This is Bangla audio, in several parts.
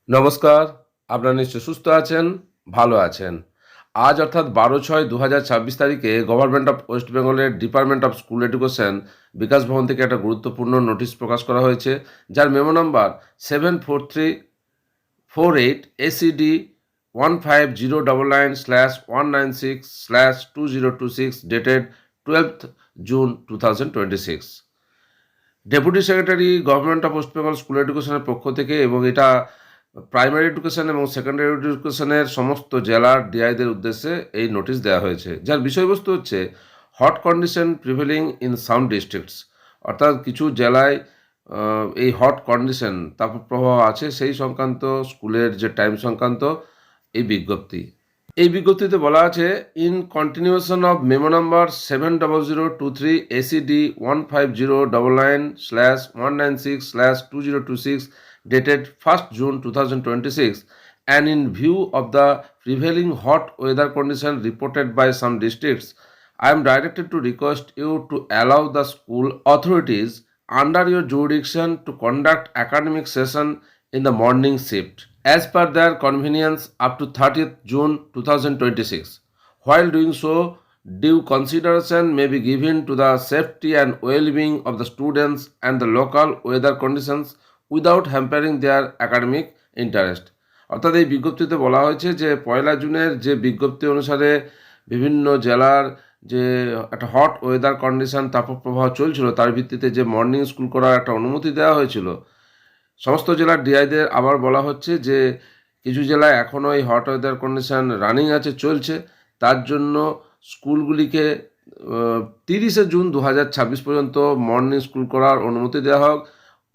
নমস্কার, আপনারা নিশ্চয় সুস্থ আছেন, ভালো আছেন। আজ অর্থাৎ 12/6/2026 তারিখে গভর্নমেন্ট অফ ওয়েস্ট বেঙ্গলের ডিপার্টমেন্ট অফ স্কুল এডুকেশন বিকাশ ভবন থেকে একটা গুরুত্বপূর্ণ নোটিশ প্রকাশ করা হয়েছে, যার memo number 74348 ACD 15099/196/2026 dated 12th June 2026। Deputy secretary government of West Bengal school এডুকেশনের পক্ষ থেকে, এবং এটা প্রাইমারি এডুকেশন এবং সেকেন্ডারি এডুকেশনের সমস্ত জেলার ডিআইদের উদ্দেশ্যে এই নোটিশ দেওয়া হয়েছে, যার বিষয়বস্তু হচ্ছে hot condition prevailing in some districts. অর্থাৎ কিছু জেলায় এই হট কন্ডিশন তাপপ্রবাহ আছে, সেই সংক্রান্ত স্কুলের যে টাইম সংক্রান্ত এই বিজ্ঞপ্তি। এই বিজ্ঞপ্তিতে বলা আছে, in continuation of memo number 70023 ACD 15099/196/2026 dated 1st June 2026, and in view of the prevailing hot weather condition reported by some districts, I am directed to request you to allow the school authorities under your jurisdiction to conduct academic session in the morning shift as per their convenience up to 30th June 2026. While doing so, due consideration may be given to the safety and well-being of the students and the local weather conditions without hampering their academic interest. অর্থাৎ এই বিজ্ঞপ্তিতে বলা হয়েছে যে 1 জুনের যে বিজ্ঞপ্তি অনুসারে বিভিন্ন জেলার যে একটা হট ওয়েদার কন্ডিশন তাপপ্রবাহ চলছিল, তার ভিত্তিতে যে মর্নিং স্কুল করার একটা অনুমতি দেওয়া হয়েছিল, সমস্ত জেলার ডিআইদের আবার বলা হচ্ছে যে কিছু জেলায় এখনও এই হট ওয়েদার কন্ডিশন রানিং আছে, চলছে। তার জন্য স্কুলগুলিকে 30শে জুন 2026 পর্যন্ত মর্নিং স্কুল করার অনুমতি দেওয়া হোক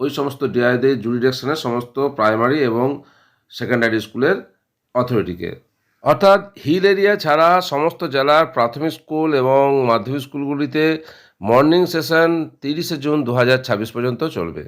ওই সমস্ত ডিআইদের জুরিডিকশনের সমস্ত প্রাইমারি এবং সেকেন্ডারি স্কুলের অথরিটিকে। অর্থাৎ হিল এরিয়া ছাড়া সমস্ত জেলার প্রাথমিক স্কুল এবং মাধ্যমিক স্কুলগুলিতে মর্নিং সেশন 30শে জুন 2026 পর্যন্ত চলবে।